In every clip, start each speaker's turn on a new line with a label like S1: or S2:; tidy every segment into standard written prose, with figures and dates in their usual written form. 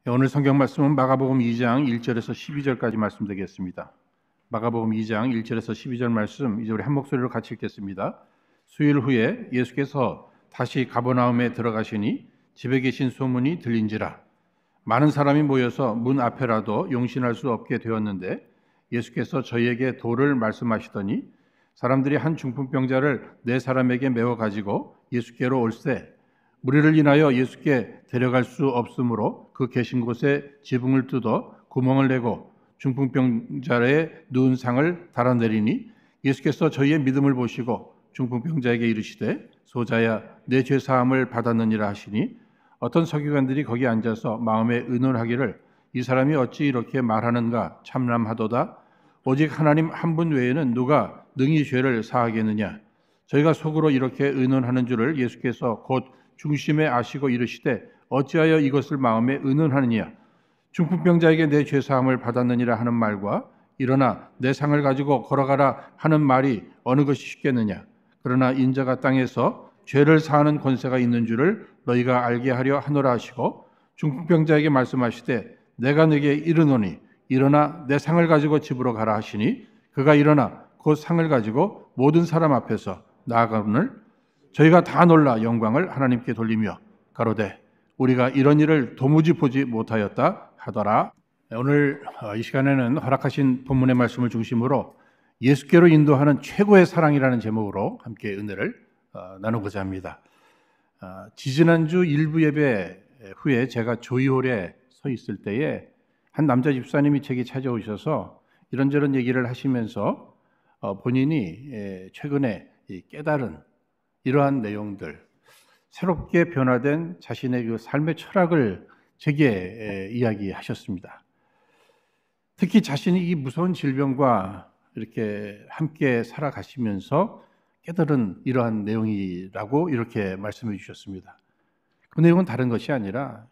S1: 오늘 성경 말씀은 마가복음 2장 1절에서 12절까지 말씀드리겠습니다. 마가복음 2장 1절에서 12절 말씀 이제 우리 한 목소리로 같이 읽겠습니다. 수일 후에 예수께서 다시 가버나움에 들어가시니 집에 계신 소문이 들린지라 많은 사람이 모여서 문 앞에라도 용신할 수 없게 되었는데 예수께서 저희에게 도를 말씀하시더니 사람들이 한 중풍병자를 네 사람에게 메워 가지고 예수께로 올세 무리를 인하여 예수께 데려갈 수 없으므로 그 계신 곳에 지붕을 뜯어 구멍을 내고 중풍병자의 누운 상을 달아내리니 예수께서 저희의 믿음을 보시고 중풍병자에게 이르시되 소자야 내 죄 사함을 받았느니라 하시니 어떤 서기관들이 거기 앉아서 마음에 의논하기를 이 사람이 어찌 이렇게 말하는가 참람하도다. 오직 하나님 한 분 외에는 누가 능히 죄를 사하겠느냐. 저희가 속으로 이렇게 의논하는 줄을 예수께서 곧 중심에 아시고 이르시되 어찌하여 이것을 마음에 의논하느냐. 중풍병자에게 내 죄사함을 받았느니라 하는 말과 일어나 내 상을 가지고 걸어가라 하는 말이 어느 것이 쉽겠느냐. 그러나 인자가 땅에서 죄를 사하는 권세가 있는 줄을 너희가 알게 하려 하노라 하시고 중풍병자에게 말씀하시되 내가 네게 이르노니 일어나 내 상을 가지고 집으로 가라 하시니 그가 일어나 곧 상을 가지고 모든 사람 앞에서 나아가거늘 저희가 다 놀라 영광을 하나님께 돌리며 가로되 우리가 이런 일을 도무지 보지 못하였다 하더라. 오늘 이 시간에는 허락하신 본문의 말씀을 중심으로 예수께로 인도하는 최고의 사랑이라는 제목으로 함께 은혜를 나누고자 합니다. 지지난주 일부 예배 후에 제가 조이홀에 서 있을 때에 한 남자 집사님이 제게 찾아오셔서 이런저런 얘기를 하시면서 본인이 최근에 깨달은 이러한 내용들, 새롭게 변화된 자신의 그 삶의 철학을 제게 이야기하셨습니다. 특히 자신이 이 무서운 질병과 이렇게 함께 살아가시면서 깨달은 이러한 내용이라고 이렇게 말씀해 주셨습니다. 그 내용은 다른 것이 아니라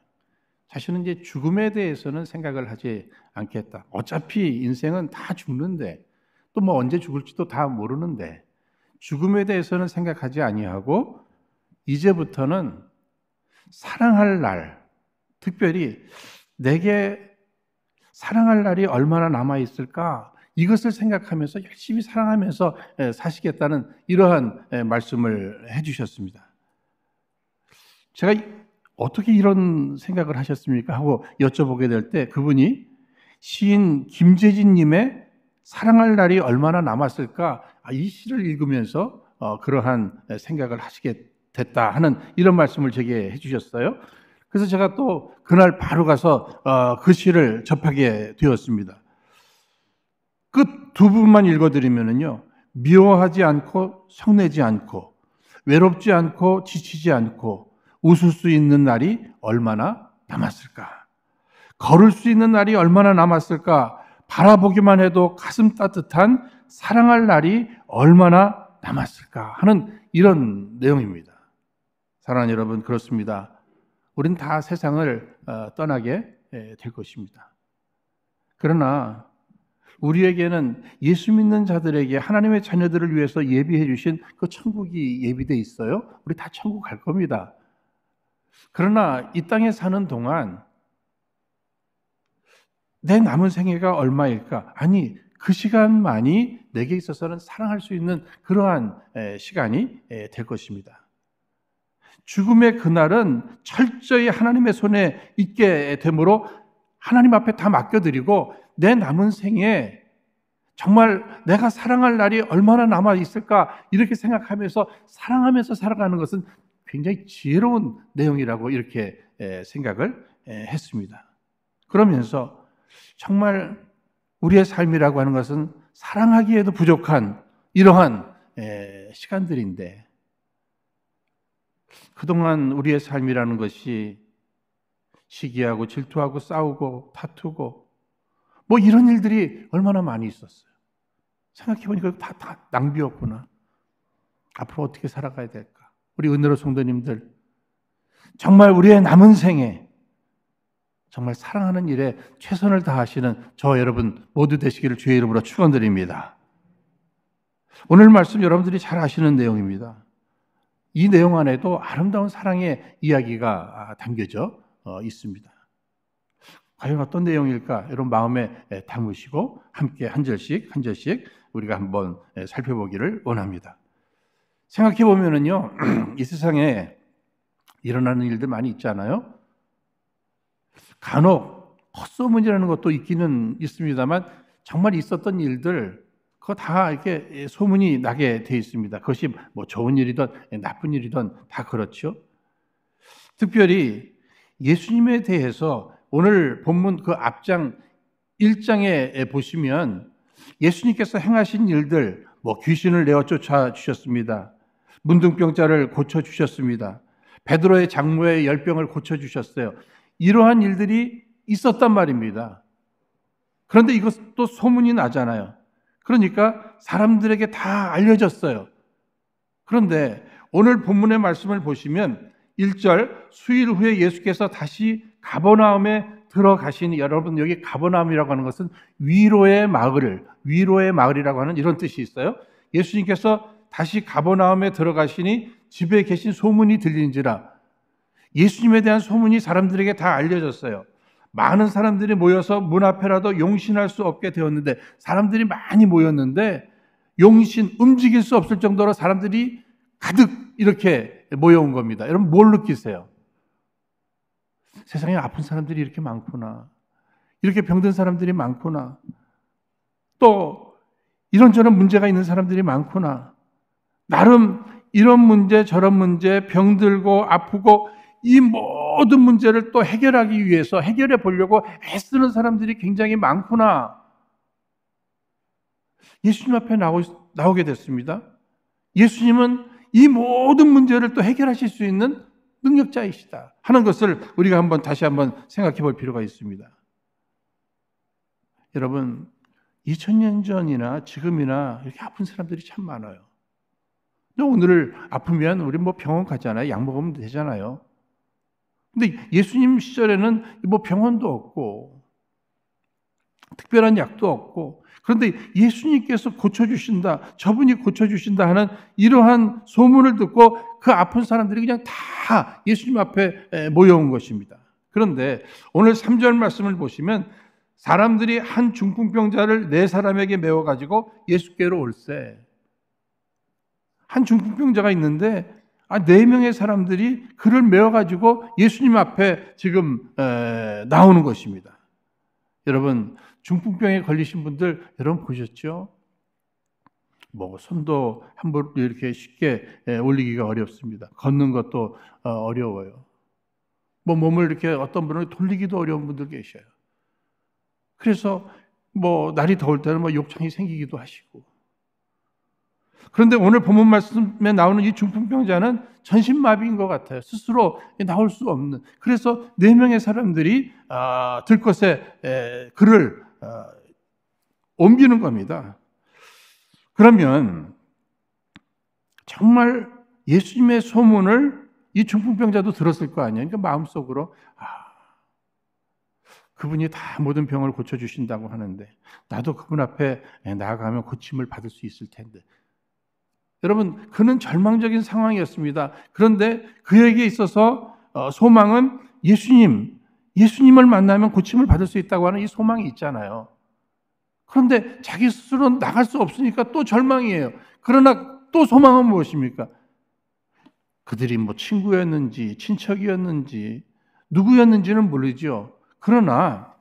S1: 자신은 이제 죽음에 대해서는 생각을 하지 않겠다. 어차피 인생은 다 죽는데 또 뭐 언제 죽을지도 다 모르는데 죽음에 대해서는 생각하지 아니하고 이제부터는 사랑할 날, 특별히 내게 사랑할 날이 얼마나 남아있을까 이것을 생각하면서 열심히 사랑하면서 사시겠다는 이러한 말씀을 해주셨습니다. 제가 어떻게 이런 생각을 하셨습니까? 하고 여쭤보게 될 때 그분이 시인 김재진님의 사랑할 날이 얼마나 남았을까 이 시를 읽으면서 그러한 생각을 하시게 됐다 하는 이런 말씀을 제게 해주셨어요. 그래서 제가 또 그날 바로 가서 그 시를 접하게 되었습니다. 끝 두 부분만 읽어드리면요, 미워하지 않고 성내지 않고 외롭지 않고 지치지 않고 웃을 수 있는 날이 얼마나 남았을까? 걸을 수 있는 날이 얼마나 남았을까? 바라보기만 해도 가슴 따뜻한 사랑할 날이 얼마나 남았을까 하는 이런 내용입니다. 사랑하는 여러분, 그렇습니다. 우린 다 세상을 떠나게 될 것입니다. 그러나 우리에게는 예수 믿는 자들에게 하나님의 자녀들을 위해서 예비해 주신 그 천국이 예비되어 있어요. 우리 다 천국 갈 겁니다. 그러나 이 땅에 사는 동안 내 남은 생애가 얼마일까? 아니, 그 시간만이 내게 있어서는 사랑할 수 있는 그러한 시간이 될 것입니다. 죽음의 그날은 철저히 하나님의 손에 있게 되므로 하나님 앞에 다 맡겨드리고 내 남은 생에 정말 내가 사랑할 날이 얼마나 남아 있을까 이렇게 생각하면서 사랑하면서 살아가는 것은 굉장히 지혜로운 내용이라고 이렇게 생각을 했습니다. 그러면서 정말 우리의 삶이라고 하는 것은 사랑하기에도 부족한 이러한 시간들인데 그동안 우리의 삶이라는 것이 시기하고 질투하고 싸우고 다투고 뭐 이런 일들이 얼마나 많이 있었어요. 생각해보니까 다 낭비였구나. 앞으로 어떻게 살아가야 될까? 우리 은혜로 성도님들 정말 우리의 남은 생에 정말 사랑하는 일에 최선을 다하시는 저 여러분 모두 되시기를 주의 이름으로 축원드립니다. 오늘 말씀 여러분들이 잘 아시는 내용입니다. 이 내용 안에도 아름다운 사랑의 이야기가 담겨져 있습니다. 과연 어떤 내용일까? 이런 마음에 담으시고 함께 한 절씩 우리가 한번 살펴보기를 원합니다. 생각해 보면은요, 이 세상에 일어나는 일들 많이 있잖아요. 간혹 헛소문이라는 것도 있기는 있습니다만 정말 있었던 일들 그거 다 이렇게 소문이 나게 돼 있습니다. 그것이 뭐 좋은 일이든 나쁜 일이든 다 그렇죠. 특별히 예수님에 대해서 오늘 본문 그 앞장 1장에 보시면 예수님께서 행하신 일들, 뭐 귀신을 내어 쫓아 주셨습니다. 문둥병자를 고쳐 주셨습니다. 베드로의 장모의 열병을 고쳐 주셨어요. 이러한 일들이 있었단 말입니다. 그런데 이것도 소문이 나잖아요. 그러니까 사람들에게 다 알려졌어요. 그런데 오늘 본문의 말씀을 보시면 1절 수일 후에 예수께서 다시 가버나움에 들어가시니, 여러분 여기 가버나움이라고 하는 것은 위로의 마을이라고 하는 이런 뜻이 있어요. 예수님께서 다시 가버나움에 들어가시니 집에 계신 소문이 들린지라. 예수님에 대한 소문이 사람들에게 다 알려졌어요. 많은 사람들이 모여서 문 앞에라도 용신할 수 없게 되었는데, 사람들이 많이 모였는데 움직일 수 없을 정도로 사람들이 가득 이렇게 모여온 겁니다. 여러분 뭘 느끼세요? 세상에 아픈 사람들이 이렇게 많구나. 이렇게 병든 사람들이 많구나. 또 이런저런 문제가 있는 사람들이 많구나. 나름 이런 문제 저런 문제, 병들고 아프고 이 모든 문제를 또 해결하기 위해서 해결해 보려고 애쓰는 사람들이 굉장히 많구나. 예수님 앞에 나오게 됐습니다. 예수님은 이 모든 문제를 또 해결하실 수 있는 능력자이시다 하는 것을 우리가 다시 한번 생각해 볼 필요가 있습니다. 여러분, 2000년 전이나 지금이나 이렇게 아픈 사람들이 참 많아요. 오늘 아프면 우리 병원 가잖아요. 약 먹으면 되잖아요. 근데 예수님 시절에는 병원도 없고 특별한 약도 없고, 그런데 예수님께서 고쳐주신다, 저분이 고쳐주신다 하는 이러한 소문을 듣고 그 아픈 사람들이 그냥 다 예수님 앞에 모여온 것입니다. 그런데 오늘 3절 말씀을 보시면 사람들이 한 중풍병자를 4사람에게 메워가지고 예수께로 올세. 한 중풍병자가 있는데 4명의 사람들이 그를 메워가지고 예수님 앞에 지금 나오는 것입니다. 여러분, 중풍병에 걸리신 분들 여러분 보셨죠? 손도 함부로 이렇게 쉽게 올리기가 어렵습니다. 걷는 것도 어려워요. 몸을 이렇게 어떤 분은 돌리기도 어려운 분들 계셔요. 그래서 날이 더울 때는 욕창이 생기기도 하시고. 그런데 오늘 본문 말씀에 나오는 이 중풍병자는 전신마비인 것 같아요. 스스로 나올 수 없는. 그래서 4명의 사람들이 들것에 그를 옮기는 겁니다. 그러면 정말 예수님의 소문을 이 중풍병자도 들었을 거 아니에요. 그러니까 마음속으로 그분이 다 모든 병을 고쳐주신다고 하는데 나도 그분 앞에 나아가면 고침을 받을 수 있을 텐데. 여러분, 그는 절망적인 상황이었습니다. 그런데 그에게 있어서 소망은 예수님을 만나면 고침을 받을 수 있다고 하는 이 소망이 있잖아요. 그런데 자기 스스로 나갈 수 없으니까 또 절망이에요. 그러나 또 소망은 무엇입니까? 그들이 친구였는지 친척이었는지 누구였는지는 모르죠. 그러나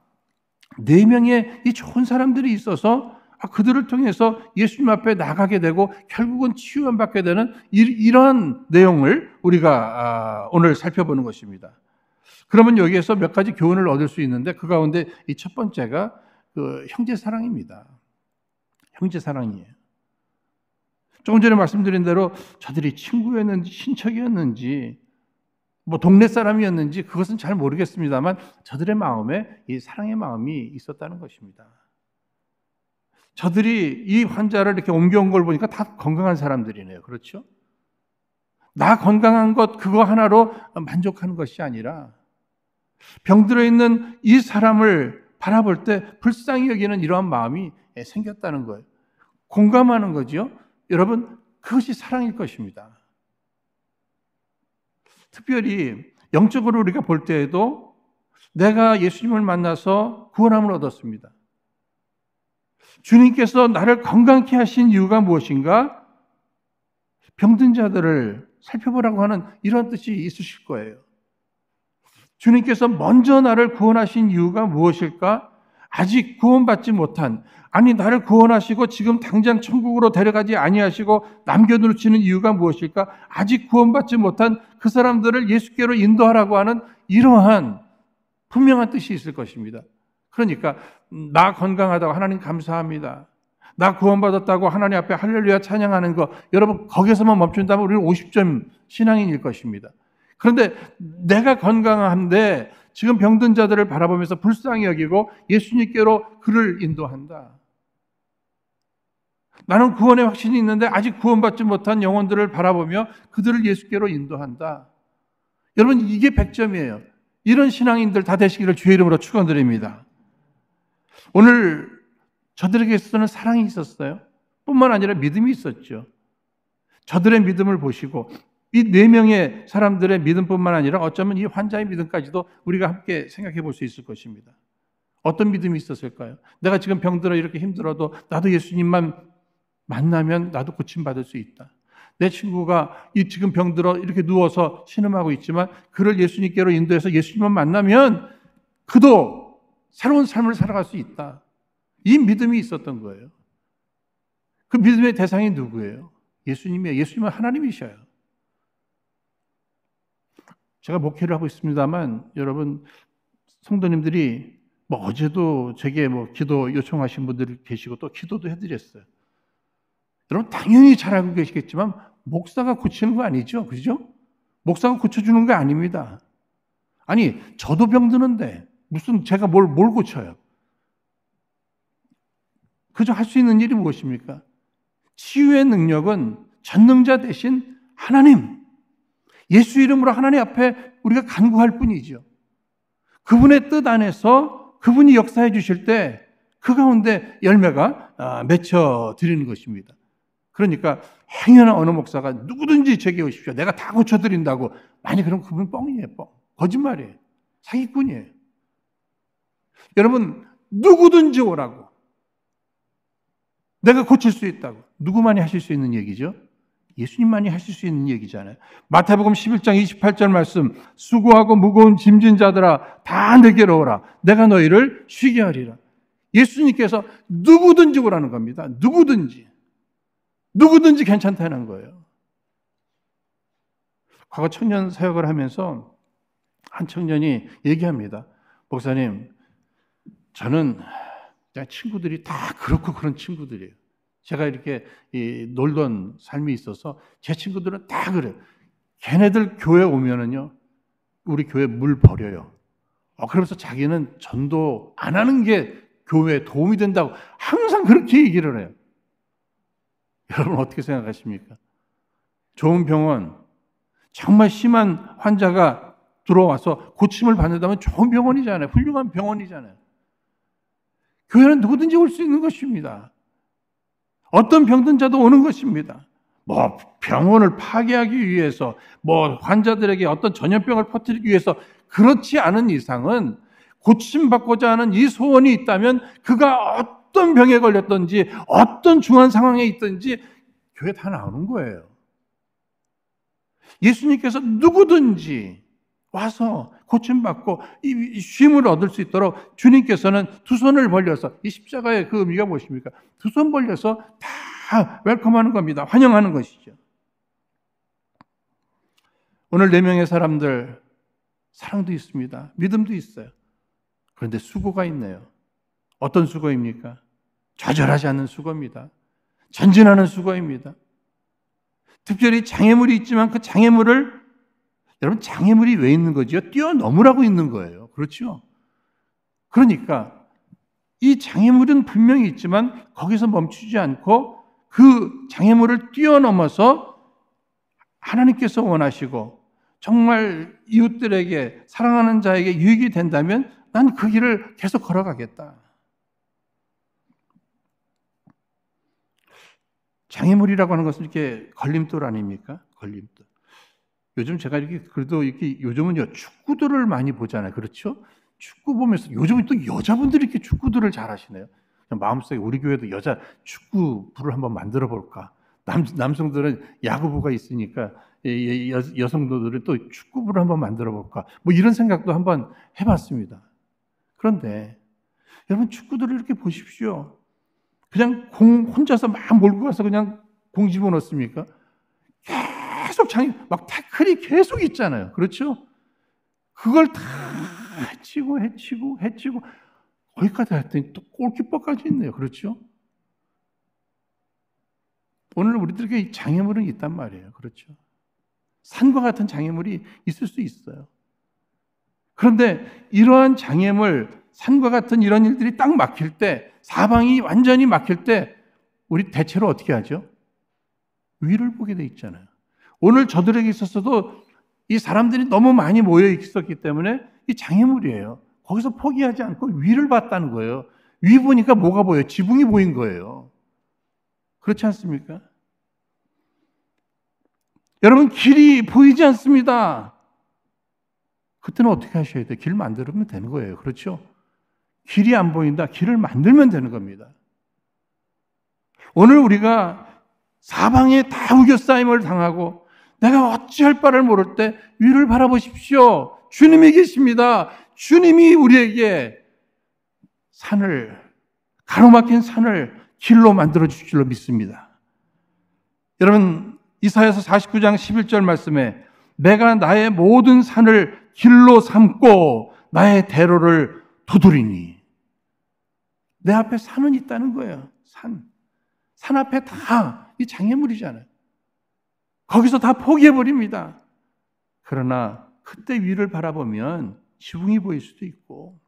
S1: 4명의 이 좋은 사람들이 있어서 그들을 통해서 예수님 앞에 나가게 되고 결국은 치유받게 되는 이러한 내용을 우리가 오늘 살펴보는 것입니다. 그러면 여기에서 몇 가지 교훈을 얻을 수 있는데 그 가운데 이 첫 번째가 형제 사랑입니다. 형제 사랑이에요. 조금 전에 말씀드린 대로 저들이 친구였는지 친척이었는지 동네 사람이었는지 그것은 잘 모르겠습니다만 저들의 마음에 이 사랑의 마음이 있었다는 것입니다. 저들이 이 환자를 이렇게 옮겨온 걸 보니까 다 건강한 사람들이네요. 그렇죠? 나 건강한 것 그거 하나로 만족하는 것이 아니라 병들어 있는 이 사람을 바라볼 때 불쌍히 여기는 이러한 마음이 생겼다는 거예요. 공감하는 거죠. 여러분, 그것이 사랑일 것입니다. 특별히 영적으로 우리가 볼 때에도 내가 예수님을 만나서 구원함을 얻었습니다. 주님께서 나를 건강케 하신 이유가 무엇인가? 병든 자들을 살펴보라고 하는 이런 뜻이 있으실 거예요. 주님께서 먼저 나를 구원하신 이유가 무엇일까? 아직 구원받지 못한, 아니 나를 구원하시고 지금 당장 천국으로 데려가지 아니하시고 남겨두시는 이유가 무엇일까? 아직 구원받지 못한 그 사람들을 예수께로 인도하라고 하는 이러한 분명한 뜻이 있을 것입니다. 그러니까 나 건강하다고 하나님 감사합니다. 나 구원받았다고 하나님 앞에 할렐루야 찬양하는 거, 여러분 거기서만 멈춘다면 우리는 50점 신앙인일 것입니다. 그런데 내가 건강한데 지금 병든 자들을 바라보면서 불쌍히 여기고 예수님께로 그를 인도한다. 나는 구원의 확신이 있는데 아직 구원받지 못한 영혼들을 바라보며 그들을 예수께로 인도한다. 여러분 이게 100점이에요. 이런 신앙인들 다 되시기를 주의 이름으로 축원드립니다. 오늘 저들에게 있어서는 사랑이 있었어요. 뿐만 아니라 믿음이 있었죠. 저들의 믿음을 보시고 이 4명의 사람들의 믿음뿐만 아니라 어쩌면 이 환자의 믿음까지도 우리가 함께 생각해 볼 수 있을 것입니다. 어떤 믿음이 있었을까요? 내가 지금 병들어 이렇게 힘들어도 나도 예수님만 만나면 나도 고침받을 수 있다. 내 친구가 이 지금 병들어 이렇게 누워서 신음하고 있지만 그를 예수님께로 인도해서 예수님만 만나면 그도 새로운 삶을 살아갈 수 있다. 이 믿음이 있었던 거예요. 그 믿음의 대상이 누구예요? 예수님이에요. 예수님은 하나님이셔요. 제가 목회를 하고 있습니다만 여러분 성도님들이 어제도 제게 기도 요청하신 분들이 계시고 또 기도도 해드렸어요. 여러분 당연히 잘 알고 계시겠지만 목사가 고치는 거 아니죠, 그죠? 목사가 고쳐주는 거 아닙니다. 아니 저도 병드는데 무슨 제가 뭘 고쳐요? 그저 할 수 있는 일이 무엇입니까? 치유의 능력은 전능자 대신 하나님, 예수 이름으로 하나님 앞에 우리가 간구할 뿐이죠. 그분의 뜻 안에서 그분이 역사해 주실 때 그 가운데 열매가 맺혀 드리는 것입니다. 그러니까 행여나 어느 목사가 누구든지 제게 오십시오. 내가 다 고쳐드린다고. 아니 그럼 그분 뻥이에요. 뻥. 거짓말이에요. 사기꾼이에요. 여러분 누구든지 오라고. 내가 고칠 수 있다고. 누구만이 하실 수 있는 얘기죠? 예수님만이 하실 수 있는 얘기잖아요. 마태복음 11장 28절 말씀, 수고하고 무거운 짐진 자들아 다 내게로 오라. 내가 너희를 쉬게 하리라. 예수님께서 누구든지 오라는 겁니다. 누구든지 괜찮다는 거예요. 과거 청년 사역을 하면서 한 청년이 얘기합니다. 목사님, 저는 친구들이 다 그렇고 그런 친구들이에요. 제가 이렇게 놀던 삶이 있어서 제 친구들은 다 그래요. 걔네들 교회 오면은요, 우리 교회 물 버려요. 그러면서 자기는 전도 안 하는 게 교회에 도움이 된다고 항상 그렇게 얘기를 해요. 여러분 어떻게 생각하십니까? 좋은 병원, 정말 심한 환자가 들어와서 고침을 받는다면 좋은 병원이잖아요. 훌륭한 병원이잖아요. 교회는 누구든지 올 수 있는 것입니다. 어떤 병든 자도 오는 것입니다. 병원을 파괴하기 위해서, 환자들에게 어떤 전염병을 퍼뜨리기 위해서 그렇지 않은 이상은 고침받고자 하는 이 소원이 있다면 그가 어떤 병에 걸렸든지 어떤 중한 상황에 있든지 교회 다 나오는 거예요. 예수님께서 누구든지 와서 고침받고 이 쉼을 얻을 수 있도록 주님께서는 두 손을 벌려서, 이 십자가의 그 의미가 무엇입니까? 두 손 벌려서 다 웰컴하는 겁니다. 환영하는 것이죠. 오늘 4명의 사람들 사랑도 있습니다. 믿음도 있어요. 그런데 수고가 있네요. 어떤 수고입니까? 좌절하지 않는 수고입니다. 전진하는 수고입니다. 특별히 장애물이 있지만 그 장애물을, 여러분 장애물이 왜 있는 거죠? 뛰어넘으라고 있는 거예요. 그렇죠? 그러니까 이 장애물은 분명히 있지만 거기서 멈추지 않고 그 장애물을 뛰어넘어서 하나님께서 원하시고 정말 이웃들에게, 사랑하는 자에게 유익이 된다면 난 그 길을 계속 걸어가겠다. 장애물이라고 하는 것은 이렇게 걸림돌 아닙니까? 걸림돌. 요즘 제가 그래도 요즘은요, 축구들을 많이 보잖아요. 그렇죠? 축구 보면서 요즘은 또 여자분들이 이렇게 축구들을 잘하시네요. 마음속에 우리 교회도 여자 축구부를 한번 만들어 볼까? 남성들은 야구부가 있으니까 여성들은 또 축구부를 한번 만들어 볼까? 뭐 이런 생각도 한번 해봤습니다. 그런데 여러분 축구들을 이렇게 보십시오. 그냥 공 혼자서 막 몰고 가서 그냥 공 집어넣습니까? 계속 막 태클이 계속 있잖아요. 그렇죠? 그걸 다 해치고 거기까지 했더니 또 골키퍼까지 있네요. 그렇죠? 오늘 우리들에게 장애물은 있단 말이에요. 그렇죠? 산과 같은 장애물이 있을 수 있어요. 그런데 이러한 장애물, 산과 같은 이런 일들이 딱 막힐 때, 사방이 완전히 막힐 때 우리 대체로 어떻게 하죠? 위를 보게 돼 있잖아요. 오늘 저들에게 있어서도 이 사람들이 너무 많이 모여 있었기 때문에 이 장애물이에요. 거기서 포기하지 않고 위를 봤다는 거예요. 위 보니까 뭐가 보여요? 지붕이 보인 거예요. 그렇지 않습니까? 여러분 길이 보이지 않습니다. 그때는 어떻게 하셔야 돼요? 길 만들면 되는 거예요. 그렇죠? 길이 안 보인다. 길을 만들면 되는 겁니다. 오늘 우리가 사방에 다 우겨싸임을 당하고 내가 어찌할 바를 모를 때 위를 바라보십시오. 주님이 계십니다. 주님이 우리에게 가로막힌 산을 길로 만들어 주실 줄로 믿습니다. 여러분 이사야서 49장 11절 말씀에 내가 나의 모든 산을 길로 삼고 나의 대로를 두드리니, 내 앞에 산은 있다는 거예요. 산 앞에 다 이 장애물이잖아요. 거기서 다 포기해버립니다. 그러나 그때 위를 바라보면 지붕이 보일 수도 있고,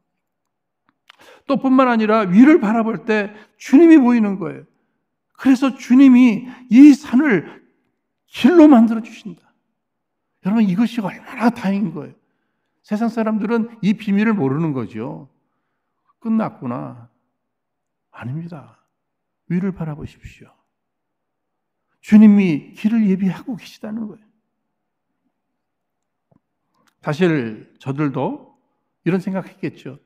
S1: 또 뿐만 아니라 위를 바라볼 때 주님이 보이는 거예요. 그래서 주님이 이 산을 길로 만들어 주신다. 여러분 이것이 얼마나 다행인 거예요. 세상 사람들은 이 비밀을 모르는 거죠. 끝났구나. 아닙니다. 위를 바라보십시오. 주님이 길을 예비하고 계시다는 거예요. 사실 저들도 이런 생각했겠죠.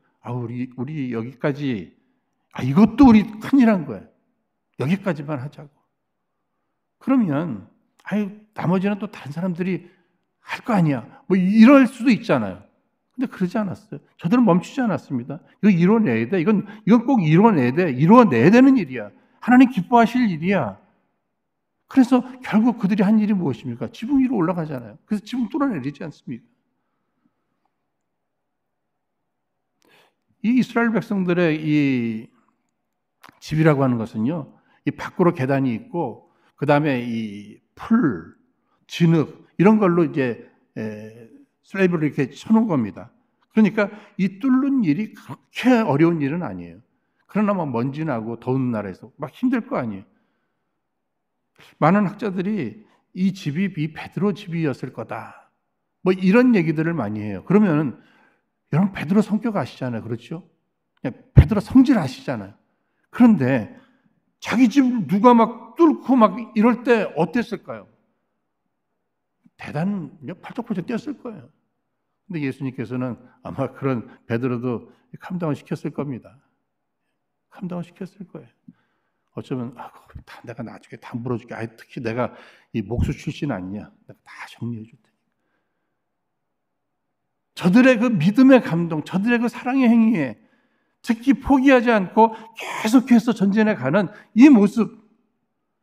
S1: 우리 여기까지, 이것도 우리 큰일한 거예요. 여기까지만 하자고. 그러면 나머지는 또 다른 사람들이 할 거 아니야. 뭐 이럴 수도 있잖아요. 근데 그러지 않았어요. 저들은 멈추지 않았습니다. 이거 이뤄내야 돼. 이건 꼭 이뤄내야 돼. 이뤄내야 되는 일이야. 하나님 기뻐하실 일이야. 그래서 결국 그들이 한 일이 무엇입니까? 지붕 위로 올라가잖아요. 그래서 지붕 뚫어내리지 않습니까? 이 이스라엘 백성들의 이 집이라고 하는 것은요, 이 밖으로 계단이 있고, 그 다음에 이 풀, 진흙, 이런 걸로 이제 슬레이브를 이렇게 쳐놓은 겁니다. 그러니까 이 뚫는 일이 그렇게 어려운 일은 아니에요. 그러나 막 먼지 나고 더운 나라에서 막 힘들 거 아니에요. 많은 학자들이 이 집이 이 베드로 집이었을 거다, 뭐 이런 얘기들을 많이 해요. 그러면 여러분 베드로 성격 아시잖아요. 그렇죠? 베드로 성질 아시잖아요. 그런데 자기 집 누가 막 뚫고 막 이럴 때 어땠을까요? 팔떡팔떡 뛰었을 거예요. 근데 예수님께서는 아마 그런 베드로도 감당을 시켰을 겁니다. 감당을 시켰을 거예요. 어쩌면 내가 나중에 다 물어줄게. 특히 내가 이 목수 출신 아니냐. 내가 다 정리해 줄 테니까. 저들의 그 믿음의 감동, 저들의 그 사랑의 행위에 특히 포기하지 않고 계속해서 전진해 가는 이 모습,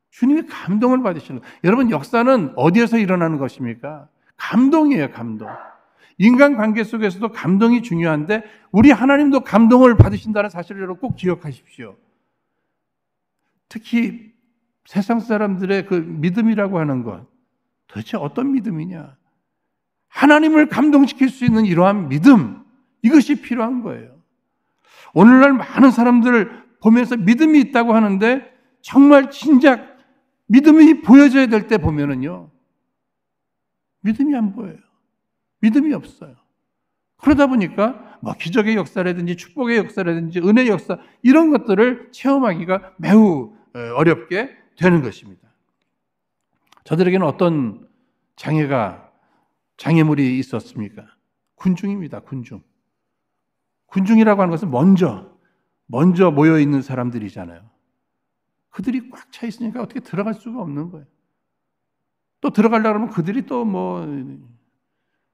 S1: 주님이 감동을 받으시는 거예요. 여러분 역사는 어디에서 일어나는 것입니까? 감동이에요. 감동. 인간관계 속에서도 감동이 중요한데 우리 하나님도 감동을 받으신다는 사실을 여러분 꼭 기억하십시오. 특히 세상 사람들의 그 믿음이라고 하는 것, 도대체 어떤 믿음이냐? 하나님을 감동시킬 수 있는 이러한 믿음, 이것이 필요한 거예요. 오늘날 많은 사람들을 보면서 믿음이 있다고 하는데 정말 진작 믿음이 보여져야 될 때 보면은요, 믿음이 안 보여요. 믿음이 없어요. 그러다 보니까 뭐 기적의 역사라든지 축복의 역사라든지 은혜의 역사, 이런 것들을 체험하기가 매우 어렵게 되는 것입니다. 저들에게는 어떤 장애물이 있었습니까? 군중입니다. 군중. 군중이라고 하는 것은 먼저 모여 있는 사람들이잖아요. 그들이 꽉 차 있으니까 어떻게 들어갈 수가 없는 거예요. 또 들어가려고 하면 그들이 또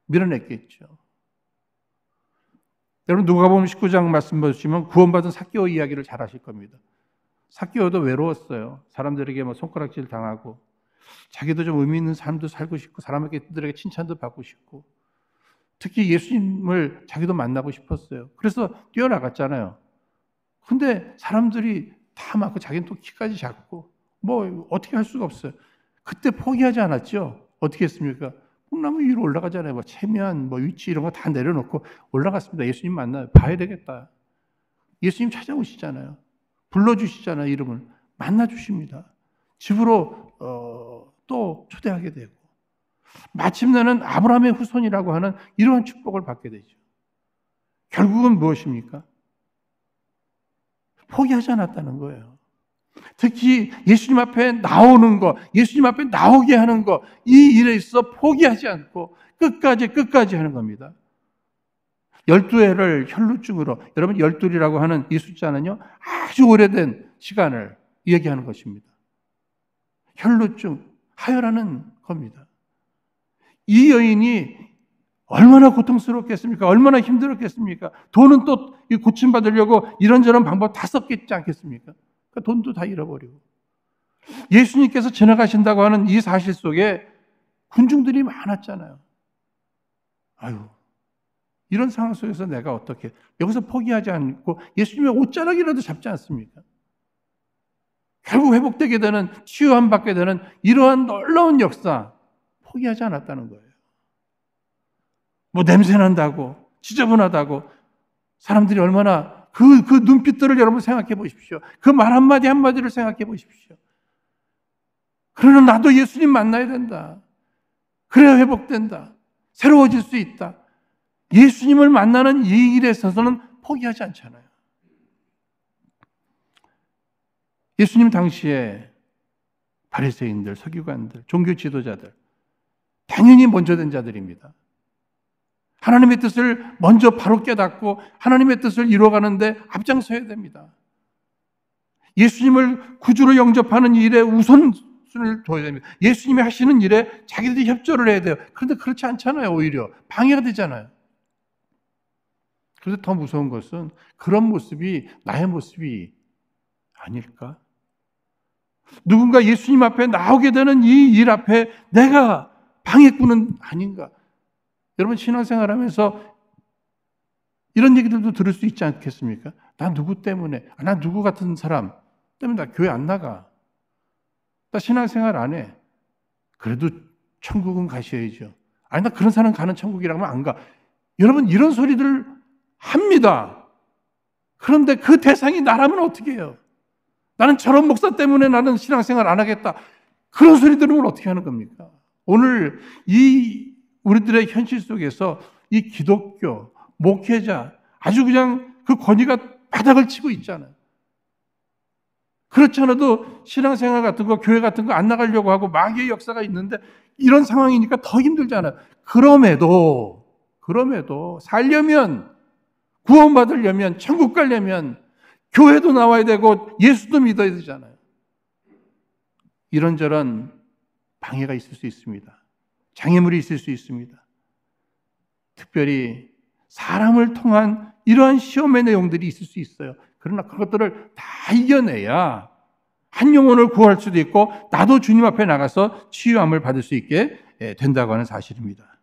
S1: 밀어냈겠죠. 여러분 누가복음 19장 말씀 보시면 구원받은 삭개오 이야기를 잘 아실 겁니다. 삭개오도 외로웠어요. 사람들에게 손가락질 당하고 자기도 좀 의미 있는 삶도 살고 싶고 사람들에게 칭찬도 받고 싶고 특히 예수님을 자기도 만나고 싶었어요. 그래서 뛰어나갔잖아요. 근데 사람들이 다 막고 자기는 또 키까지 작고 어떻게 할 수가 없어요. 그때 포기하지 않았죠. 어떻게 했습니까? 꿈나무 위로 올라가잖아요. 체면, 위치 이런 거 다 내려놓고 올라갔습니다. 예수님 만나요. 봐야 되겠다. 예수님 찾아오시잖아요. 불러주시잖아요. 이름을 만나주십니다. 집으로 또 초대하게 되고 마침내는 아브라함의 후손이라고 하는 이러한 축복을 받게 되죠. 결국은 무엇입니까? 포기하지 않았다는 거예요. 특히 예수님 앞에 나오는 거, 예수님 앞에 나오게 하는 거, 이 일에 있어 포기하지 않고 끝까지 하는 겁니다. 12해를 혈루증으로, 여러분 12이라고 하는 이 숫자는요, 아주 오래된 시간을 얘기하는 것입니다. 혈루증, 하혈하는 겁니다. 이 여인이 얼마나 고통스럽겠습니까? 얼마나 힘들었겠습니까? 돈은 또 고침받으려고 이런저런 방법 다 썼겠지 않겠습니까? 그러니까 돈도 다 잃어버리고. 예수님께서 지나가신다고 하는 이 사실 속에 군중들이 많았잖아요. 아유, 이런 상황 속에서 내가 어떻게, 여기서 포기하지 않고 예수님의 옷자락이라도 잡지 않습니까? 결국 회복되게 되는, 치유함 받게 되는 이러한 놀라운 역사, 포기하지 않았다는 거예요. 냄새난다고, 지저분하다고, 사람들이 얼마나 그 눈빛들을 여러분 생각해 보십시오. 그 말 한마디를 생각해 보십시오. 그러나 나도 예수님 만나야 된다. 그래야 회복된다. 새로워질 수 있다. 예수님을 만나는 이 일에 있어서는 포기하지 않잖아요. 예수님 당시에 바리새인들, 서기관들, 종교 지도자들 당연히 먼저 된 자들입니다. 하나님의 뜻을 먼저 바로 깨닫고 하나님의 뜻을 이루어가는데 앞장서야 됩니다. 예수님을 구주로 영접하는 일에 우선순위를 둬야 됩니다. 예수님이 하시는 일에 자기들이 협조를 해야 돼요. 그런데 그렇지 않잖아요. 오히려 방해가 되잖아요. 그래서 더 무서운 것은 그런 모습이 나의 모습이 아닐까? 누군가 예수님 앞에 나오게 되는 이 일 앞에 내가 방해꾼은 아닌가? 여러분 신앙생활하면서 이런 얘기들도 들을 수 있지 않겠습니까? 나 누구 때문에, 나 누구 같은 사람 때문에 나 교회 안 나가. 나 신앙생활 안 해. 그래도 천국은 가셔야죠. 아니 나 그런 사람 가는 천국이라면 안 가. 여러분 이런 소리들 합니다. 그런데 그 대상이 나라면 어떻게 해요? 나는 저런 목사 때문에 나는 신앙생활 안 하겠다. 그런 소리 들으면 어떻게 하는 겁니까? 오늘 우리들의 현실 속에서 이 기독교, 목회자 아주 그냥 그 권위가 바닥을 치고 있잖아요. 그렇지 않아도 신앙생활 같은 거, 교회 같은 거 안 나가려고 하고 마귀의 역사가 있는데 이런 상황이니까 더 힘들잖아요. 그럼에도 살려면, 구원받으려면, 천국 가려면 교회도 나와야 되고 예수도 믿어야 되잖아요. 이런저런 방해가 있을 수 있습니다. 장애물이 있을 수 있습니다. 특별히 사람을 통한 이러한 시험의 내용들이 있을 수 있어요. 그러나 그것들을 다 이겨내야 한 영혼을 구할 수도 있고 나도 주님 앞에 나가서 치유함을 받을 수 있게 된다고 하는 사실입니다.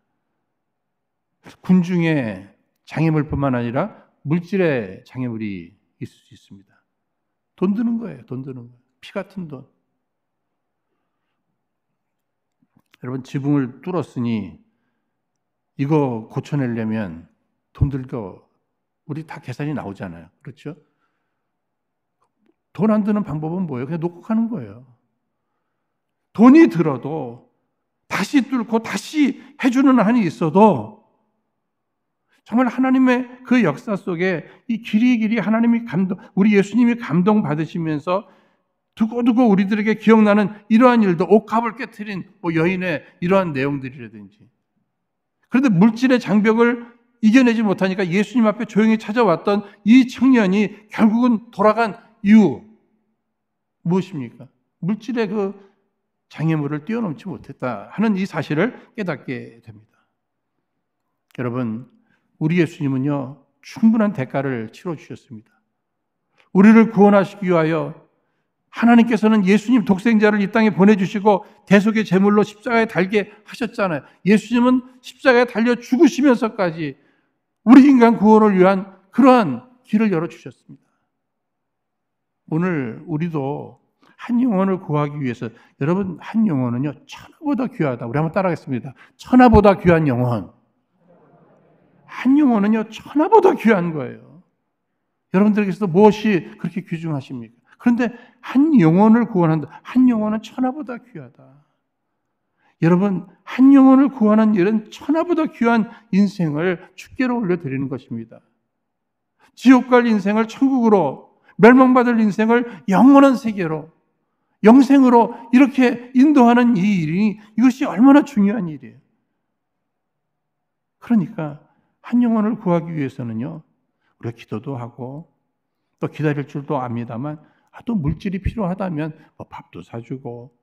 S1: 군중의 장애물뿐만 아니라 물질의 장애물이 있을 수 있습니다. 돈 드는 거예요. 돈 드는 거예요. 피 같은 돈. 여러분 지붕을 뚫었으니 이거 고쳐내려면 돈 들고 우리 다 계산이 나오잖아요. 그렇죠? 돈 안 드는 방법은 뭐예요? 그냥 놓고 가는 거예요. 돈이 들어도 다시 뚫고 다시 해주는 한이 있어도 정말 하나님의 그 역사 속에 이 길이 하나님이 우리 예수님이 감동 받으시면서 두고두고 우리들에게 기억나는 이러한 일도 옥합을 깨트린 여인의 이러한 내용들이라든지. 그런데 물질의 장벽을 이겨내지 못하니까 예수님 앞에 조용히 찾아왔던 이 청년이 결국은 돌아간 이유 무엇입니까? 물질의 그 장애물을 뛰어넘지 못했다 하는 이 사실을 깨닫게 됩니다. 여러분, 우리 예수님은요, 충분한 대가를 치러주셨습니다. 우리를 구원하시기 위하여 하나님께서는 예수님 독생자를 이 땅에 보내주시고 대속의 제물로 십자가에 달게 하셨잖아요. 예수님은 십자가에 달려 죽으시면서까지 우리 인간 구원을 위한 그러한 길을 열어주셨습니다. 오늘 우리도 한 영혼을 구하기 위해서, 여러분, 한 영혼은요, 천하보다 귀하다. 우리 한번 따라하겠습니다. 천하보다 귀한 영혼. 한 영혼은요, 천하보다 귀한 거예요. 여러분들께서도 무엇이 그렇게 귀중하십니까? 그런데 한 영혼을 구원한다. 한 영혼은 천하보다 귀하다. 여러분, 한 영혼을 구하는 일은 천하보다 귀한 인생을 주께로 올려드리는 것입니다. 지옥 갈 인생을 천국으로, 멸망받을 인생을 영원한 세계로, 영생으로 이렇게 인도하는 이 일이, 이것이 얼마나 중요한 일이에요. 그러니까 한 영혼을 구하기 위해서는요, 우리가 기도도 하고 또 기다릴 줄도 압니다만, 또 물질이 필요하다면 뭐 밥도 사주고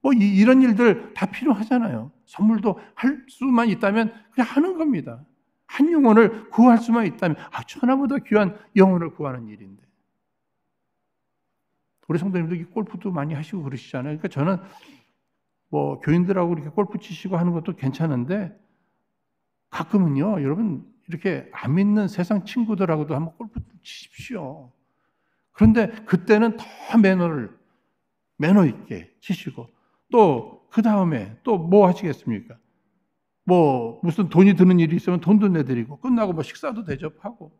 S1: 뭐 이런 일들 다 필요하잖아요. 선물도 할 수만 있다면 그냥 하는 겁니다. 한 영혼을 구할 수만 있다면 천하보다 귀한 영혼을 구하는 일인데, 우리 성도님도 골프도 많이 하시고 그러시잖아요. 그러니까 저는 뭐 교인들하고 이렇게 골프 치시고 하는 것도 괜찮은데, 가끔은요, 여러분, 이렇게 안 믿는 세상 친구들하고도 한번 골프 치십시오. 그런데 그때는 더 매너 있게 치시고, 또 그 다음에 또 뭐 하시겠습니까? 뭐 무슨 돈이 드는 일이 있으면 돈도 내드리고, 끝나고 뭐 식사도 대접하고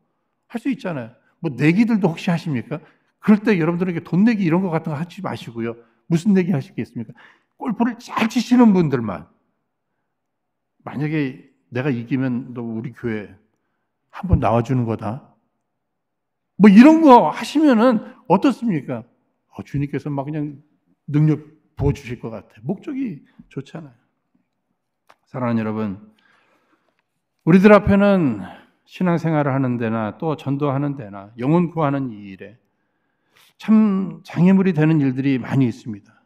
S1: 할 수 있잖아요. 뭐 내기들도 혹시 하십니까? 그럴 때 여러분들에게 돈 내기 이런 거 같은 거 하지 마시고요. 무슨 내기 하시겠습니까? 골프를 잘 치시는 분들만, 만약에 내가 이기면 너 우리 교회 한번 나와주는 거다, 뭐 이런 거 하시면은 어떻습니까? 주님께서 막 그냥 능력 부어주실 것 같아요. 목적이 좋잖아요. 사랑하는 여러분, 우리들 앞에는 신앙생활을 하는 데나 또 전도하는 데나 영혼 구하는 이 일에 참 장애물이 되는 일들이 많이 있습니다.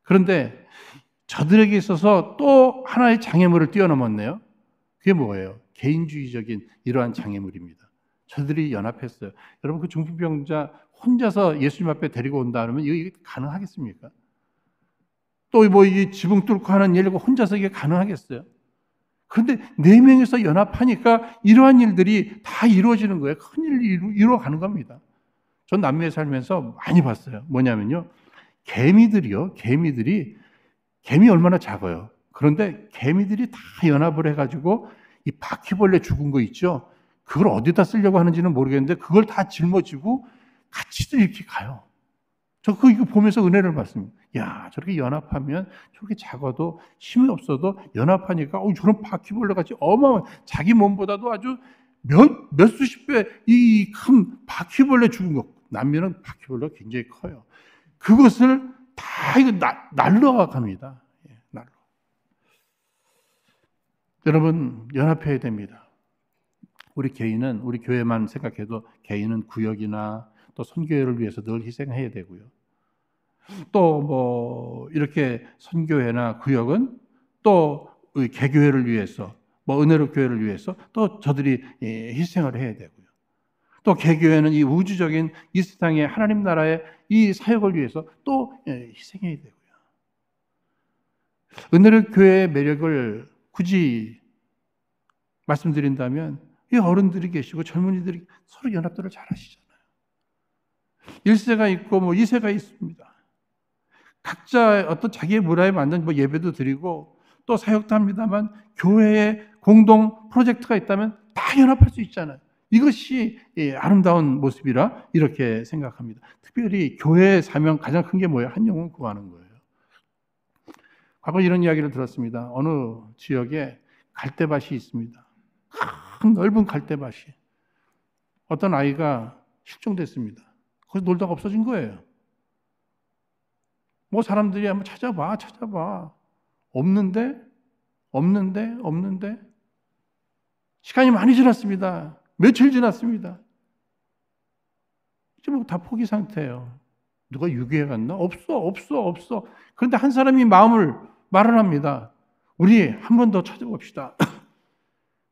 S1: 그런데 저들에게 있어서 또 하나의 장애물을 뛰어넘었네요. 그게 뭐예요? 개인주의적인 이러한 장애물입니다. 저들이 연합했어요. 여러분, 그 중풍병자 혼자서 예수님 앞에 데리고 온다 그러면 이게 가능하겠습니까? 또 뭐 이 지붕 뚫고 하는 일 혼자서 이게 가능하겠어요? 그런데 4명이서 연합하니까 이러한 일들이 다 이루어지는 거예요. 큰 일이 이루어가는 겁니다. 전 남미에 살면서 많이 봤어요. 뭐냐면요, 개미들이 얼마나 작아요. 그런데 개미들이 다 연합을 해가지고 이 바퀴벌레 죽은 거 있죠? 그걸 어디다 쓰려고 하는지는 모르겠는데 그걸 다 짊어지고 같이들 이렇게 가요. 저 이거 보면서 은혜를 받습니다. 야, 저렇게 연합하면 저렇게 작아도 힘이 없어도 연합하니까 저런 바퀴벌레 같이 자기 몸보다도 아주 몇 수십 배 이 큰 바퀴벌레 죽은 거. 남미는 바퀴벌레가 굉장히 커요. 그것을 다 이거 날라갑니다. 날로. 여러분, 연합해야 됩니다. 우리 개인은, 우리 교회만 생각해도 개인은 구역이나 또 선교회를 위해서 늘 희생해야 되고요. 또 뭐 이렇게 선교회나 구역은 또 개교회를 위해서, 뭐 은혜로 교회를 위해서 또 저들이 희생을 해야 되고요. 또 개교회는 이 우주적인 이 세상의 하나님 나라의 이 사역을 위해서 또 희생해야 되고요. 은혜로 교회의 매력을 굳이 말씀드린다면, 이 어른들이 계시고 젊은이들이 서로 연합들을 잘 하시잖아요. 1세가 있고 뭐 2세가 있습니다. 각자 어떤 자기의 문화에 맞는 뭐 예배도 드리고 또 사역도 합니다만, 교회의 공동 프로젝트가 있다면 다 연합할 수 있잖아요. 이것이 아름다운 모습이라 이렇게 생각합니다. 특별히 교회의 사명 가장 큰 게 뭐예요? 한 영혼 구하는 거예요. 과거 이런 이야기를 들었습니다. 어느 지역에 갈대밭이 있습니다. 큰 넓은 갈대밭이. 어떤 아이가 실종됐습니다. 거기서 놀다가 없어진 거예요. 뭐 사람들이 한번 찾아봐. 없는데 시간이 많이 지났습니다. 며칠 지났습니다. 이제 뭐 다 포기 상태예요. 누가 유괴해 갔나? 없어. 그런데 한 사람이 말을 합니다. 우리 한 번 더 찾아봅시다.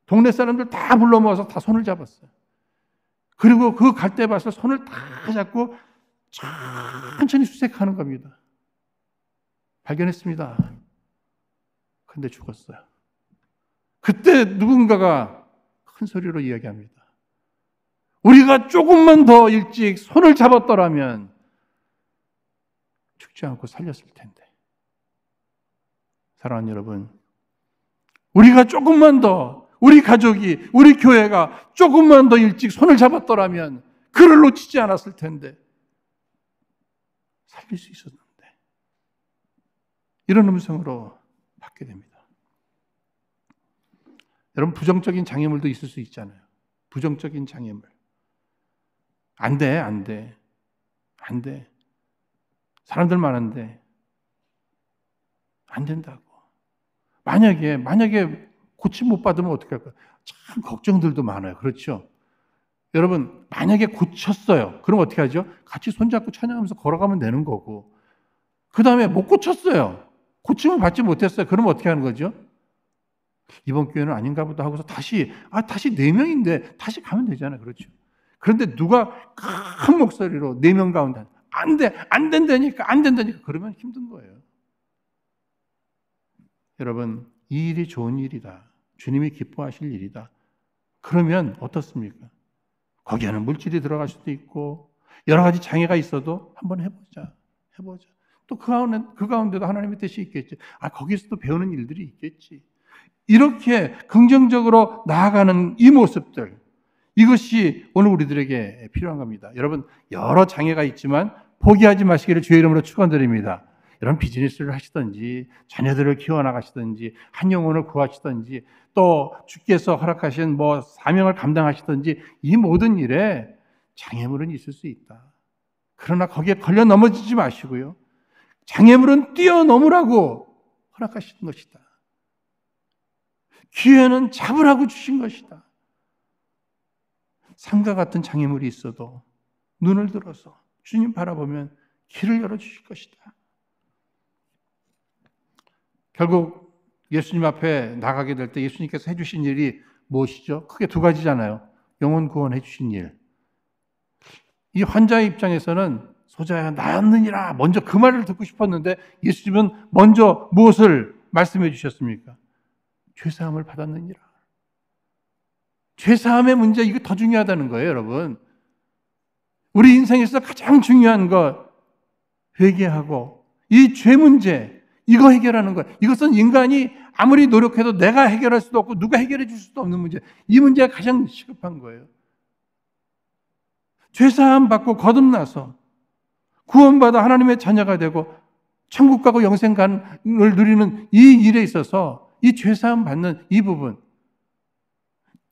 S1: 동네 사람들 다 불러 모아서 다 손을 잡았어요. 그리고 그 갈대밭을 손을 다 잡고 천천히 수색하는 겁니다. 발견했습니다. 근데 죽었어요. 그때 누군가가 큰 소리로 이야기합니다. 우리가 조금만 더 일찍 손을 잡았더라면 죽지 않고 살렸을 텐데. 사랑하는 여러분, 우리가 조금만 더, 우리 가족이, 우리 교회가 조금만 더 일찍 손을 잡았더라면 그를 놓치지 않았을 텐데 살릴 수 있었는데, 이런 음성으로 받게 됩니다. 여러분, 부정적인 장애물도 있을 수 있잖아요. 부정적인 장애물. 안 돼. 사람들 많은데 안 된다고. 만약에 고침 못 받으면 어떻게 할까요? 참 걱정들도 많아요. 그렇죠? 여러분, 만약에 고쳤어요. 그럼 어떻게 하죠? 같이 손잡고 찬양하면서 걸어가면 되는 거고, 그 다음에 못 고쳤어요. 고침을 받지 못했어요. 그럼 어떻게 하는 거죠? 이번 교회는 아닌가 보다 하고서 다시 4명인데 다시 가면 되잖아요. 그렇죠? 그런데 누가 큰 목소리로 4명 가운데 안 된다니까 그러면 힘든 거예요. 여러분, 이 일이 좋은 일이다. 주님이 기뻐하실 일이다. 그러면 어떻습니까? 거기에는 물질이 들어갈 수도 있고 여러 가지 장애가 있어도 한번 해보자. 또 그 가운데도 하나님의 뜻이 있겠지. 거기서도 배우는 일들이 있겠지. 이렇게 긍정적으로 나아가는 이 모습들, 이것이 오늘 우리들에게 필요한 겁니다. 여러분, 여러 장애가 있지만 포기하지 마시기를 주의 이름으로 축원드립니다. 여러분, 비즈니스를 하시든지 자녀들을 키워나가시든지 한 영혼을 구하시든지 또 주께서 허락하신 사명을 감당하시든지 이 모든 일에 장애물은 있을 수 있다. 그러나 거기에 걸려 넘어지지 마시고요. 장애물은 뛰어넘으라고 허락하신 것이다. 기회는 잡으라고 주신 것이다. 산과 같은 장애물이 있어도 눈을 들어서 주님 바라보면 길을 열어주실 것이다. 결국 예수님 앞에 나가게 될 때 예수님께서 해주신 일이 무엇이죠? 크게 2가지잖아요. 영혼 구원해 주신 일. 이 환자의 입장에서는 소자야 나였느니라 먼저 그 말을 듣고 싶었는데 예수님은 먼저 무엇을 말씀해 주셨습니까? 죄사함을 받았느니라. 죄사함의 문제, 이거 더 중요하다는 거예요, 여러분. 우리 인생에서 가장 중요한 것, 회개하고 이 죄 문제, 이거 해결하는 것. 이것은 인간이 아무리 노력해도 내가 해결할 수도 없고 누가 해결해 줄 수도 없는 문제. 이 문제가 가장 시급한 거예요. 죄사함 받고 거듭나서 구원받아 하나님의 자녀가 되고 천국 가고 영생을 누리는 이 일에 있어서 이 죄사함 받는 이 부분,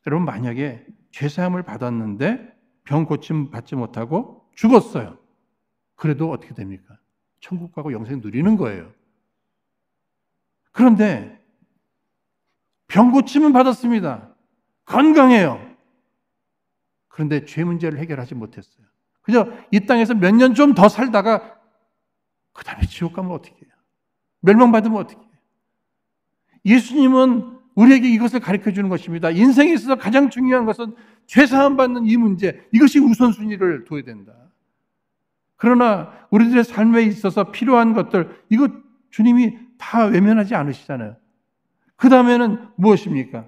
S1: 여러분, 만약에 죄사함을 받았는데 병 고침 받지 못하고 죽었어요. 그래도 어떻게 됩니까? 천국 가고 영생 누리는 거예요. 그런데 병 고침은 받았습니다. 건강해요. 그런데 죄 문제를 해결하지 못했어요. 그저 이 땅에서 몇 년 좀 더 살다가 그 다음에 지옥 가면 어떻게 해요? 멸망받으면 어떻게 해요? 예수님은 우리에게 이것을 가르쳐 주는 것입니다. 인생에 있어서 가장 중요한 것은 죄사함 받는 이 문제, 이것이 우선순위를 둬야 된다. 그러나 우리들의 삶에 있어서 필요한 것들, 이거 주님이 다 외면하지 않으시잖아요. 그 다음에는 무엇입니까?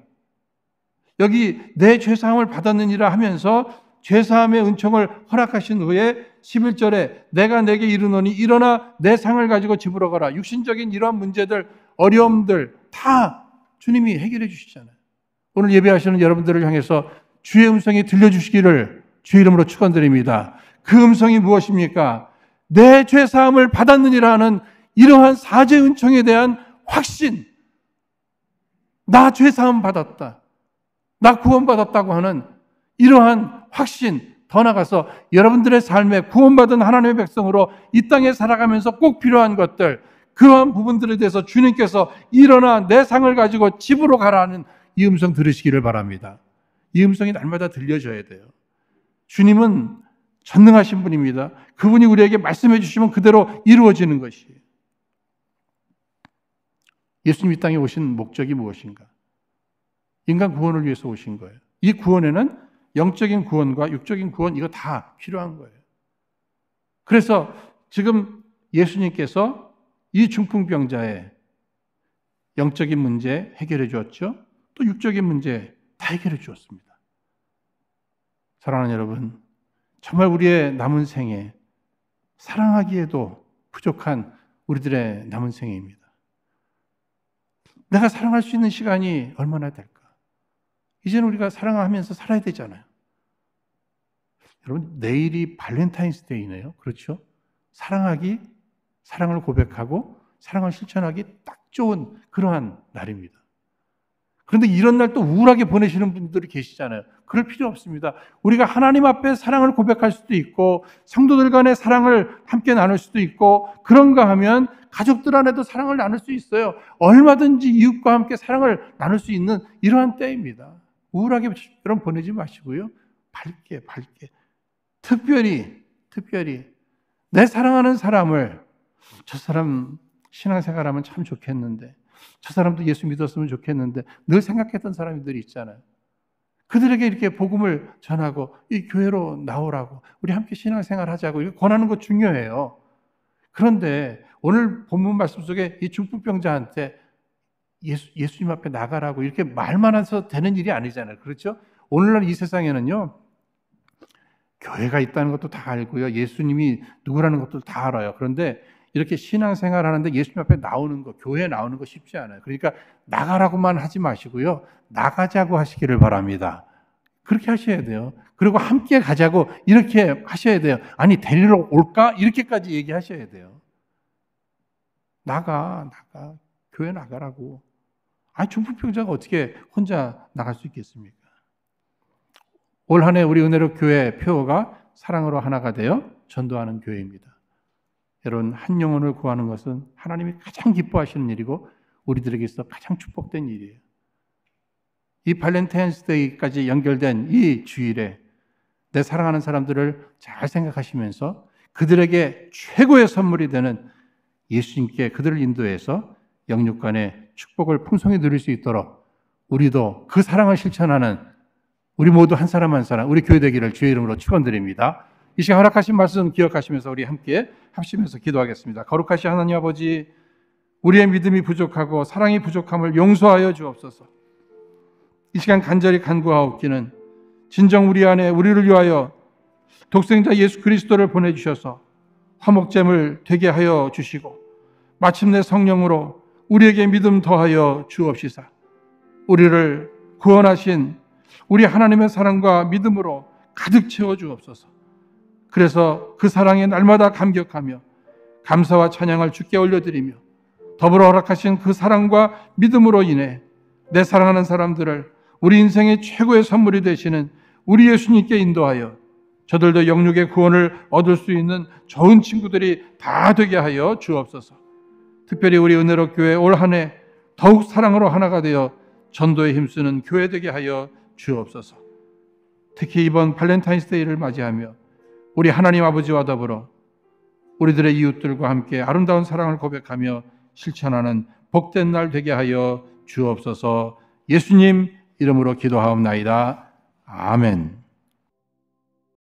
S1: 여기 내 죄사함을 받았느니라 하면서 죄사함의 은총을 허락하신 후에 11절에 내가 내게 이르노니 일어나 내 상을 가지고 집으로 가라. 육신적인 이러한 문제들, 어려움들 다 주님이 해결해 주시잖아요. 오늘 예배하시는 여러분들을 향해서 주의 음성이 들려주시기를 주의 이름으로 축원드립니다. 그 음성이 무엇입니까? 내 죄사함을 받았느니라 하는 이러한 사죄 은총에 대한 확신. 나 죄사함 받았다. 나 구원받았다고 하는 이러한 확신, 더 나아가서 여러분들의 삶에 구원받은 하나님의 백성으로 이 땅에 살아가면서 꼭 필요한 것들, 그러한 부분들에 대해서 주님께서 일어나 내 상을 가지고 집으로 가라는 이 음성 들으시기를 바랍니다. 이 음성이 날마다 들려져야 돼요. 주님은 전능하신 분입니다. 그분이 우리에게 말씀해 주시면 그대로 이루어지는 것이에요. 예수님 이 땅에 오신 목적이 무엇인가? 인간 구원을 위해서 오신 거예요. 이 구원에는 영적인 구원과 육적인 구원 이거 다 필요한 거예요. 그래서 지금 예수님께서 이 중풍병자의 영적인 문제 해결해 주었죠. 또 육적인 문제 다 해결해 주었습니다. 사랑하는 여러분, 정말 우리의 남은 생에 사랑하기에도 부족한 우리들의 남은 생애입니다. 내가 사랑할 수 있는 시간이 얼마나 될까? 이제는 우리가 사랑하면서 살아야 되잖아요. 여러분, 내일이 발렌타인스데이네요. 그렇죠? 사랑하기, 사랑을 고백하고 사랑을 실천하기 딱 좋은 그러한 날입니다. 그런데 이런 날 또 우울하게 보내시는 분들이 계시잖아요. 그럴 필요 없습니다. 우리가 하나님 앞에 사랑을 고백할 수도 있고 성도들 간의 사랑을 함께 나눌 수도 있고 그런가 하면 가족들 안에도 사랑을 나눌 수 있어요. 얼마든지 이웃과 함께 사랑을 나눌 수 있는 이러한 때입니다. 우울하게 여러분 보내지 마시고요. 밝게 특별히 내 사랑하는 사람을 저 사람 신앙생활하면 참 좋겠는데 저 사람도 예수 믿었으면 좋겠는데 늘 생각했던 사람들이 있잖아요. 그들에게 이렇게 복음을 전하고 이 교회로 나오라고 우리 함께 신앙생활 하자고 이렇게 권하는 거 중요해요. 그런데 오늘 본문 말씀 속에 이 중풍병자한테 예수님 앞에 나가라고 이렇게 말만 해서 되는 일이 아니잖아요. 그렇죠? 오늘날 이 세상에는요. 교회가 있다는 것도 다 알고요. 예수님이 누구라는 것도 다 알아요. 그런데 이렇게 신앙생활 하는데 예수님 앞에 나오는 거, 교회에 나오는 거 쉽지 않아요. 그러니까 나가라고만 하지 마시고요. 나가자고 하시기를 바랍니다. 그렇게 하셔야 돼요. 그리고 함께 가자고 이렇게 하셔야 돼요. 아니 데리러 올까? 이렇게까지 얘기하셔야 돼요. 나가. 교회 나가라고. 아니 중풍병자가 어떻게 혼자 나갈 수 있겠습니까? 올 한 해 우리 은혜로 교회 표어가 사랑으로 하나가 되어 전도하는 교회입니다. 여러분 한 영혼을 구하는 것은 하나님이 가장 기뻐하시는 일이고 우리들에게 있어 가장 축복된 일이에요. 이 발렌타인스데이까지 연결된 이 주일에 내 사랑하는 사람들을 잘 생각하시면서 그들에게 최고의 선물이 되는 예수님께 그들을 인도해서 영육간의 축복을 풍성히 누릴 수 있도록 우리도 그 사랑을 실천하는 우리 모두 한 사람 한 사람 우리 교회 되기를 주의 이름으로 축원드립니다. 이 시간 허락하신 말씀 기억하시면서 우리 함께 합심해서 기도하겠습니다. 거룩하신 하나님 아버지, 우리의 믿음이 부족하고 사랑이 부족함을 용서하여 주옵소서. 이 시간 간절히 간구하옵기는 진정 우리 안에 우리를 위하여 독생자 예수 그리스도를 보내주셔서 화목제물 되게 하여 주시고 마침내 성령으로 우리에게 믿음 더하여 주옵시사. 우리를 구원하신 우리 하나님의 사랑과 믿음으로 가득 채워 주옵소서. 그래서 그 사랑에 날마다 감격하며 감사와 찬양을 주께 올려드리며 더불어 허락하신 그 사랑과 믿음으로 인해 내 사랑하는 사람들을 우리 인생의 최고의 선물이 되시는 우리 예수님께 인도하여 저들도 영육의 구원을 얻을 수 있는 좋은 친구들이 다 되게 하여 주옵소서. 특별히 우리 은혜로 교회 올 한 해 더욱 사랑으로 하나가 되어 전도에 힘쓰는 교회 되게 하여 주옵소서. 특히 이번 발렌타인스데이를 맞이하며 우리 하나님 아버지와 더불어 우리들의 이웃들과 함께 아름다운 사랑을 고백하며 실천하는 복된 날 되게 하여 주옵소서. 예수님 이름으로 기도하옵나이다. 아멘.